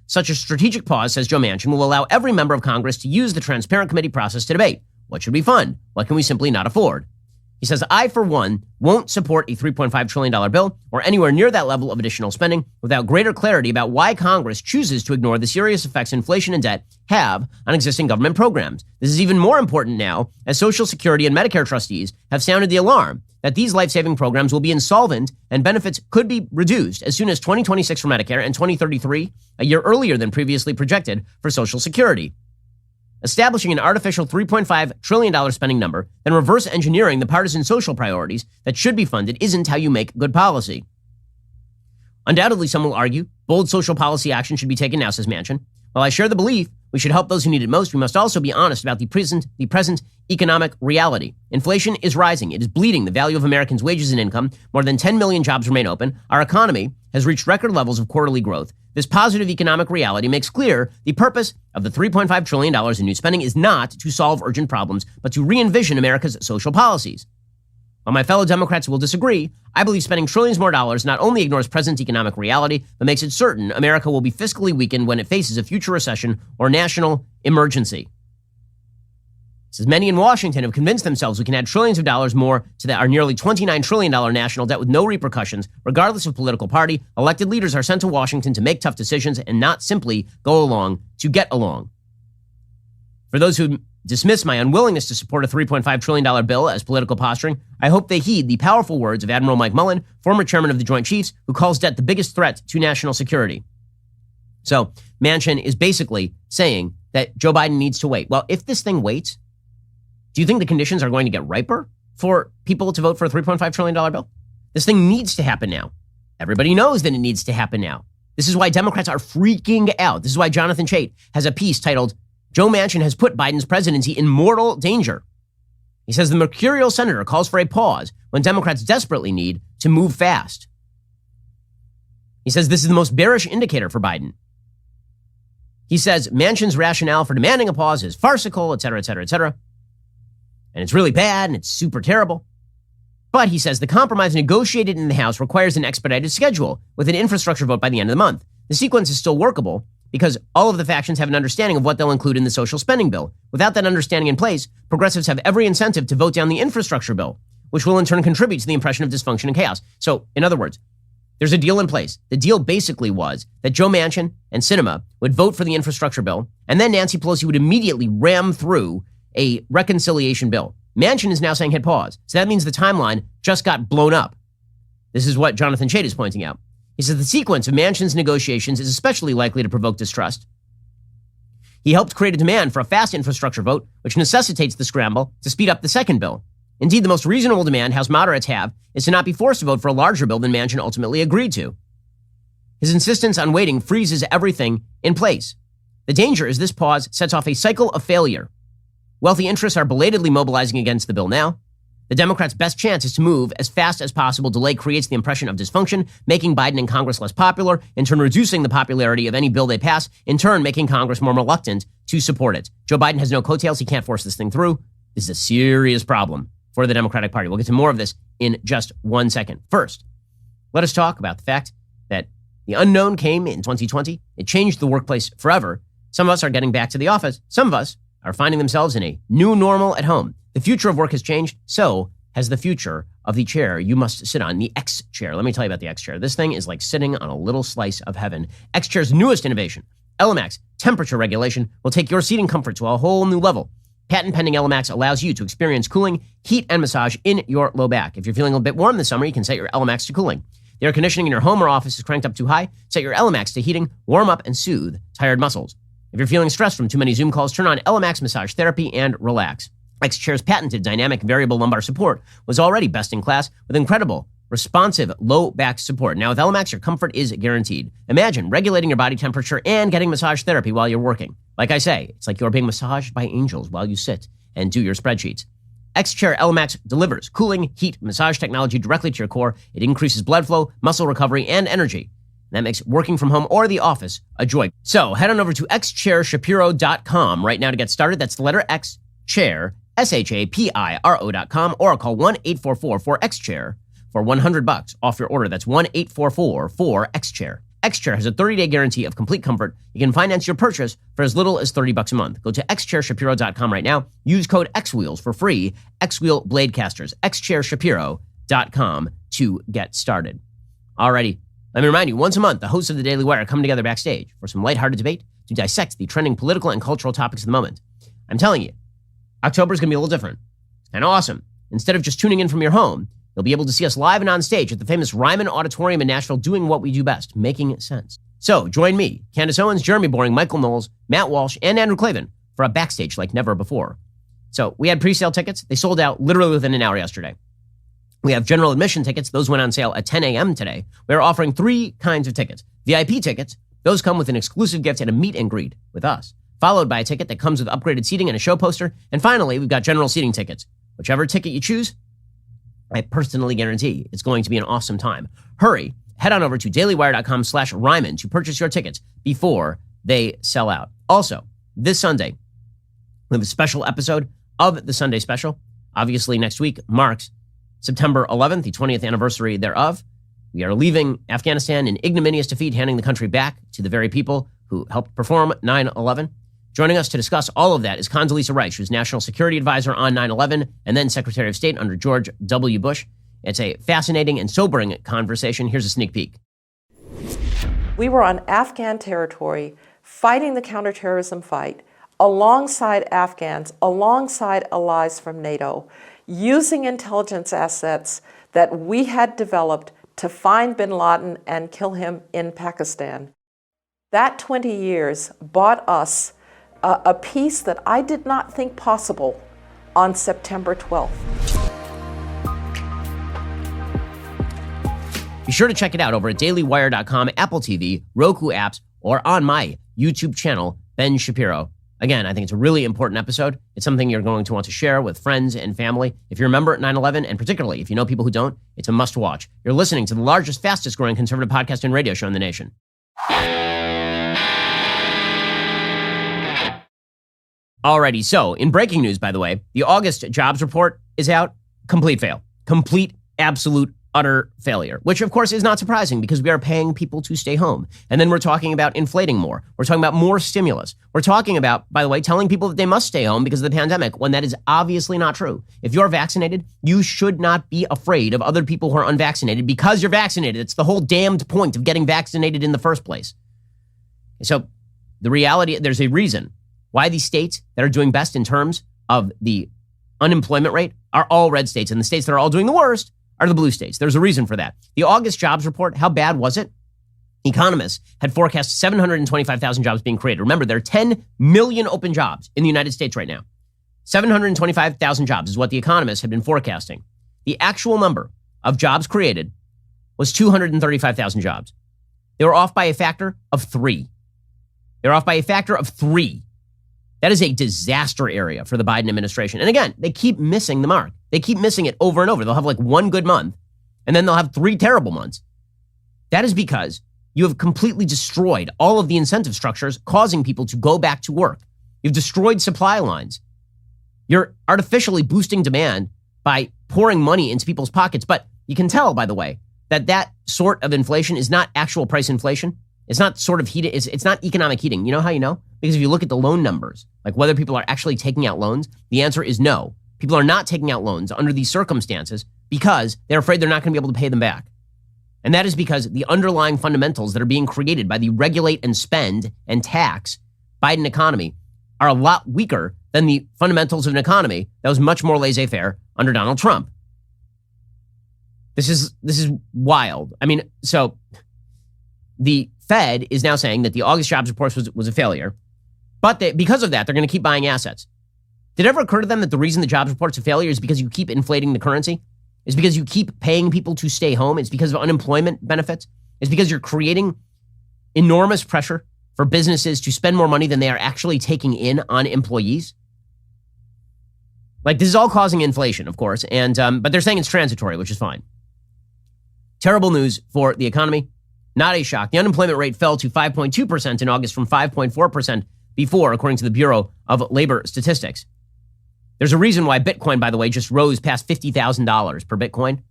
Such a strategic pause, says Joe Manchin, will allow every member of Congress to use the transparent committee process to debate. What should we fund? What can we simply not afford? He says, I, for one, won't support a $3.5 trillion bill or anywhere near that level of additional spending without greater clarity about why Congress chooses to ignore the serious effects inflation and debt have on existing government programs. This is even more important now as Social Security and Medicare trustees have sounded the alarm that these life-saving programs will be insolvent and benefits could be reduced as soon as 2026 for Medicare and 2033, a year earlier than previously projected for Social Security. Establishing an artificial $3.5 trillion spending number, then reverse engineering the partisan social priorities that should be funded isn't how you make good policy. Undoubtedly, some will argue bold social policy action should be taken now, says Manchin. While I share the belief we should help those who need it most, we must also be honest about the present economic reality. Inflation is rising. It is bleeding the value of Americans' wages and income. More than 10 million jobs remain open. Our economy has reached record levels of quarterly growth. This positive economic reality makes clear the purpose of the $3.5 trillion in new spending is not to solve urgent problems, but to re-envision America's social policies. While my fellow Democrats will disagree, I believe spending trillions more dollars not only ignores present economic reality, but makes it certain America will be fiscally weakened when it faces a future recession or national emergency. It says many in Washington have convinced themselves we can add trillions of dollars more to our nearly $29 trillion national debt with no repercussions, regardless of political party. Elected leaders are sent to Washington to make tough decisions and not simply go along to get along. For those who dismiss my unwillingness to support a $3.5 trillion bill as political posturing, I hope they heed the powerful words of Admiral Mike Mullen, former chairman of the Joint Chiefs, who calls debt the biggest threat to national security. So Manchin is basically saying that Joe Biden needs to wait. Well, if this thing waits, do you think the conditions are going to get riper for people to vote for a $3.5 trillion bill? This thing needs to happen now. Everybody knows that it needs to happen now. This is why Democrats are freaking out. This is why Jonathan Chait has a piece titled, Joe Manchin has put Biden's presidency in mortal danger. He says the mercurial senator calls for a pause when Democrats desperately need to move fast. He says this is the most bearish indicator for Biden. He says Manchin's rationale for demanding a pause is farcical, et cetera, et cetera, et cetera. And it's really bad and it's super terrible. But he says the compromise negotiated in the House requires an expedited schedule with an infrastructure vote by the end of the month. The sequence is still workable because all of the factions have an understanding of what they'll include in the social spending bill. Without that understanding in place, progressives have every incentive to vote down the infrastructure bill, which will in turn contribute to the impression of dysfunction and chaos. So, in other words, there's a deal in place. The deal basically was that Joe Manchin and Sinema would vote for the infrastructure bill, and then Nancy Pelosi would immediately ram through a reconciliation bill. Manchin is now saying hit pause. So that means the timeline just got blown up. This is what Jonathan Chait is pointing out. He says the sequence of Manchin's negotiations is especially likely to provoke distrust. He helped create a demand for a fast infrastructure vote, which necessitates the scramble to speed up the second bill. Indeed, the most reasonable demand House moderates have is to not be forced to vote for a larger bill than Manchin ultimately agreed to. His insistence on waiting freezes everything in place. The danger is this pause sets off a cycle of failure. Wealthy interests are belatedly mobilizing against the bill now. The Democrats' best chance is to move as fast as possible. Delay creates the impression of dysfunction, making Biden and Congress less popular, in turn reducing the popularity of any bill they pass, in turn making Congress more reluctant to support it. Joe Biden has no coattails. He can't force this thing through. This is a serious problem for the Democratic Party. We'll get to more of this in just 1 second. First, let us talk about the fact that The unknown came in 2020. It changed the workplace forever. Some of us are getting back to the office. Some of us are finding themselves in a new normal at home. The future of work has changed. So has the future of the chair you must sit on, the X chair. Let me tell you about the X chair. This thing is like sitting on a little slice of heaven. X chair's newest innovation, Elemax temperature regulation, will take your seating comfort to a whole new level. Patent pending Elemax allows you to experience cooling, heat, and massage in your low back. If you're feeling a bit warm this summer, you can set your Elemax to cooling. The air conditioning in your home or office is cranked up too high. Set your Elemax to heating, warm up, and soothe tired muscles. If you're feeling stressed from too many Zoom calls, turn on Elemax Massage Therapy and relax. X-Chair's patented dynamic variable lumbar support was already best in class with incredible, responsive low back support. Now with Elemax, your comfort is guaranteed. Imagine regulating your body temperature and getting massage therapy while you're working. Like I say, it's like you're being massaged by angels while you sit and do your spreadsheets. X-Chair Elemax delivers cooling, heat, massage technology directly to your core. It increases blood flow, muscle recovery, and energy. That makes working from home or the office a joy. So head on over to xchairshapiro.com right now to get started. That's the letter X, chair, SHAPIRO.com, or call 1-844-4XChair for $100 off your order. That's 1-844-4XChair. X-Chair has a 30-day guarantee of complete comfort. You can finance your purchase for as little as $30 a month. Go to xchairshapiro.com right now. Use code XWheels for free X-Wheel blade casters. xchairshapiro.com to get started. Alrighty. Let me remind you, once a month, the hosts of the Daily Wire come together backstage for some lighthearted debate to dissect the trending political and cultural topics of the moment. I'm telling you, October is going to be a little different. It's kind of awesome. Instead of just tuning in from your home, you'll be able to see us live and on stage at the famous Ryman Auditorium in Nashville doing what we do best, making sense. So join me, Candace Owens, Jeremy Boring, Michael Knowles, Matt Walsh, and Andrew Clavin for a backstage like never before. So we had pre-sale tickets. They sold out literally within an hour yesterday. We have general admission tickets. Those went on sale at 10 a.m. today. We're offering 3 kinds of tickets. VIP tickets, those come with an exclusive gift and a meet and greet with us, followed by a ticket that comes with upgraded seating and a show poster. And finally, we've got general seating tickets. Whichever ticket you choose, I personally guarantee it's going to be an awesome time. Hurry, head on over to dailywire.com/Ryman to purchase your tickets before they sell out. Also, this Sunday, we have a special episode of the Sunday Special. Obviously, next week marks September 11th, the 20th anniversary thereof. We are leaving Afghanistan in ignominious defeat, handing the country back to the very people who helped perform 9/11. Joining us to discuss all of that is Condoleezza Rice, who's National Security Advisor on 9/11 and then Secretary of State under George W. Bush. It's a fascinating and sobering conversation. Here's a sneak peek. We were on Afghan territory fighting the counterterrorism fight alongside Afghans, alongside allies from NATO, using intelligence assets that we had developed to find bin Laden and kill him in Pakistan. That 20 years bought us a peace that I did not think possible on September 12th. Be sure to check it out over at dailywire.com, Apple TV, Roku apps, or on my YouTube channel, Ben Shapiro. Again, I think it's a really important episode. It's something you're going to want to share with friends and family. If you remember 9/11, and particularly if you know people who don't, it's a must-watch. You're listening to the largest, fastest-growing conservative podcast and radio show in the nation. Alrighty, so in breaking news, by the way, the August jobs report is out. Complete fail. Complete, absolute, utter failure, which of course is not surprising because we are paying people to stay home. And then we're talking about inflating more. We're talking about more stimulus. We're talking about, by the way, telling people that they must stay home because of the pandemic when that is obviously not true. If you're vaccinated, you should not be afraid of other people who are unvaccinated because you're vaccinated. It's the whole damned point of getting vaccinated in the first place. So the reality, there's a reason why the states that are doing best in terms of the unemployment rate are all red states, and the states that are all doing the worst are the blue states. There's a reason for that. The August jobs report, how bad was it? Economists had forecast 725,000 jobs being created. Remember, there are 10 million open jobs in the United States right now. 725,000 jobs is what the economists had been forecasting. The actual number of jobs created was 235,000 jobs. They were off by a factor of 3. They're off by a factor of 3. That is a disaster area for the Biden administration. And again, they keep missing the mark. They keep missing it over and over. They'll have like one good month, and then they'll have 3 terrible months. That is because you have completely destroyed all of the incentive structures causing people to go back to work. You've destroyed supply lines. You're artificially boosting demand by pouring money into people's pockets. But you can tell, by the way, that sort of inflation is not actual price inflation. It's not sort of heating. It's not economic heating. You know how you know? Because if you look at the loan numbers, like whether people are actually taking out loans, the answer is no. People are not taking out loans under these circumstances because they're afraid they're not going to be able to pay them back. And that is because the underlying fundamentals that are being created by the regulate and spend and tax Biden economy are a lot weaker than the fundamentals of an economy that was much more laissez-faire under Donald Trump. This is wild. I mean, so the Fed is now saying that the August jobs report was a failure, but because of that, they're going to keep buying assets. Did it ever occur to them that the reason the jobs report's a failure is because you keep inflating the currency? It's because you keep paying people to stay home? It's because of unemployment benefits? It's because you're creating enormous pressure for businesses to spend more money than they are actually taking in on employees? Like, this is all causing inflation, of course, and but they're saying it's transitory, which is fine. Terrible news for the economy. Not a shock. The unemployment rate fell to 5.2% in August from 5.4% before, according to the Bureau of Labor Statistics. There's a reason why Bitcoin, by the way, just rose past $50,000 per Bitcoin.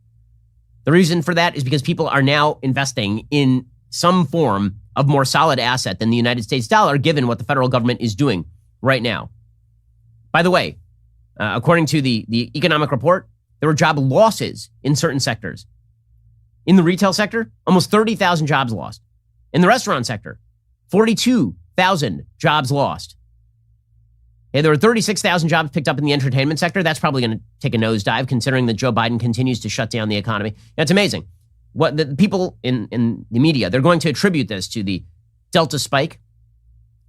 The reason for that is because people are now investing in some form of more solid asset than the United States dollar, given what the federal government is doing right now. By the way, according to the economic report, there were job losses in certain sectors. In the retail sector, almost 30,000 jobs lost. In the restaurant sector, 42,000 jobs lost. Hey, there were 36,000 jobs picked up in the entertainment sector. That's probably going to take a nosedive, considering that Joe Biden continues to shut down the economy. That's amazing. What the people in the media, they're going to attribute this to the Delta spike.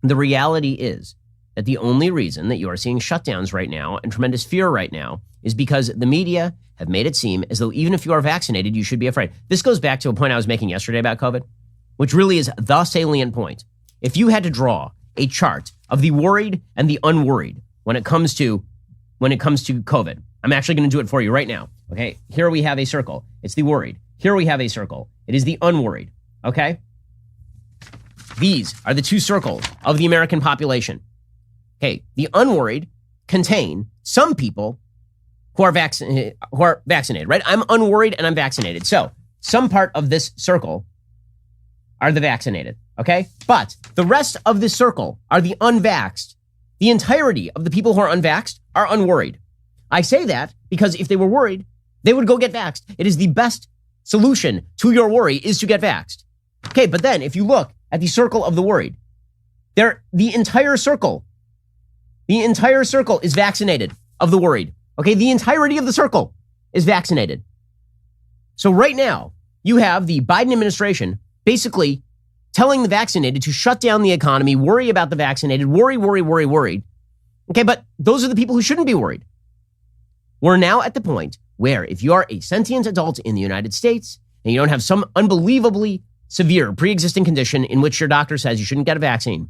The reality is that the only reason that you are seeing shutdowns right now and tremendous fear right now is because the media have made it seem as though even if you are vaccinated, you should be afraid. This goes back to a point I was making yesterday about COVID, which really is the salient point. If you had to draw a chart of the worried and the unworried when it comes to COVID, I'm actually going to do it for you right now. Okay, here we have a circle. It's the worried. Here we have a circle. It is the unworried. Okay, these are the two circles of the American population. Okay, the unworried contain some people who are vaccinated, right? I'm unworried and I'm vaccinated. So some part of this circle are the vaccinated, okay? But the rest of this circle are the unvaxxed. The entirety of the people who are unvaxxed are unworried. I say that because if they were worried, they would go get vaxxed. It is the best solution to your worry is to get vaxxed. Okay, but then if you look at the circle of the worried, the entire circle is vaccinated of the worried. Okay, the entirety of the circle is vaccinated. So right now, you have the Biden administration basically telling the vaccinated to shut down the economy, worry about the vaccinated, worried. Okay, but those are the people who shouldn't be worried. We're now at the point where if you are a sentient adult in the United States and you don't have some unbelievably severe pre-existing condition in which your doctor says you shouldn't get a vaccine,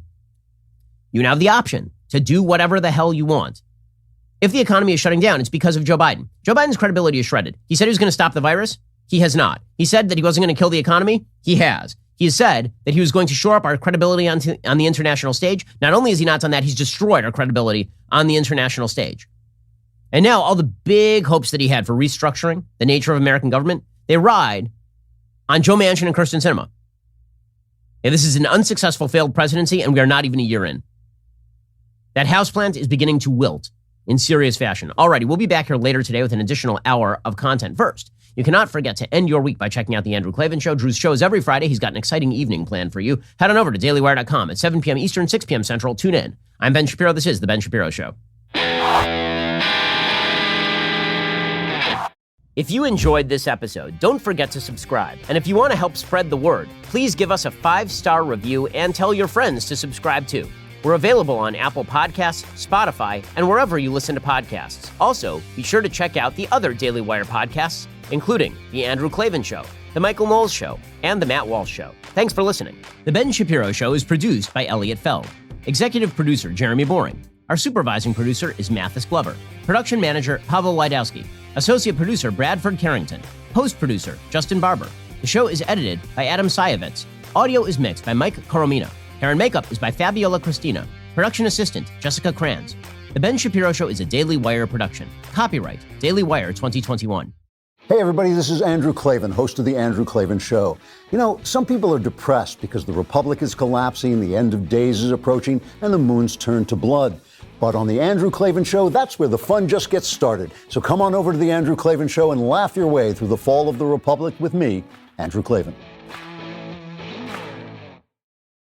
you now have the option to do whatever the hell you want. If the economy is shutting down, it's because of Joe Biden. Joe Biden's credibility is shredded. He said he was going to stop the virus. He has not. He said that he wasn't going to kill the economy. He has. He has said that he was going to shore up our credibility on the international stage. Not only has he not done that, he's destroyed our credibility on the international stage. And now all the big hopes that he had for restructuring the nature of American government, they ride on Joe Manchin and Kyrsten Sinema. And this is an unsuccessful failed presidency, and we are not even a year in. That houseplant is beginning to wilt in serious fashion. Alrighty, we'll be back here later today with an additional hour of content. First, you cannot forget to end your week by checking out The Andrew Klavan Show. Drew's show is every Friday. He's got an exciting evening planned for you. Head on over to dailywire.com at 7 p.m. Eastern, 6 p.m. Central. Tune in. I'm Ben Shapiro. This is The Ben Shapiro Show. If you enjoyed this episode, don't forget to subscribe. And if you want to help spread the word, please give us a 5-star review and tell your friends to subscribe too. We're available on Apple Podcasts, Spotify, and wherever you listen to podcasts. Also, be sure to check out the other Daily Wire podcasts, including The Andrew Klavan Show, The Michael Knowles Show, and The Matt Walsh Show. Thanks for listening. The Ben Shapiro Show is produced by Elliot Feld. Executive producer, Jeremy Boring. Our supervising producer is Mathis Glover. Production manager, Pavel Wydowski. Associate producer, Bradford Carrington. Post-producer, Justin Barber. The show is edited by Adam Sayevitz. Audio is mixed by Mike Coromina. Hair and makeup is by Fabiola Cristina. Production assistant, Jessica Kranz. The Ben Shapiro Show is a Daily Wire production. Copyright, Daily Wire 2021. Hey everybody, this is Andrew Klavan, host of The Andrew Klavan Show. You know, some people are depressed because the republic is collapsing, the end of days is approaching, and the moon's turned to blood. But on The Andrew Klavan Show, that's where the fun just gets started. So come on over to The Andrew Klavan Show and laugh your way through the fall of the republic with me, Andrew Klavan.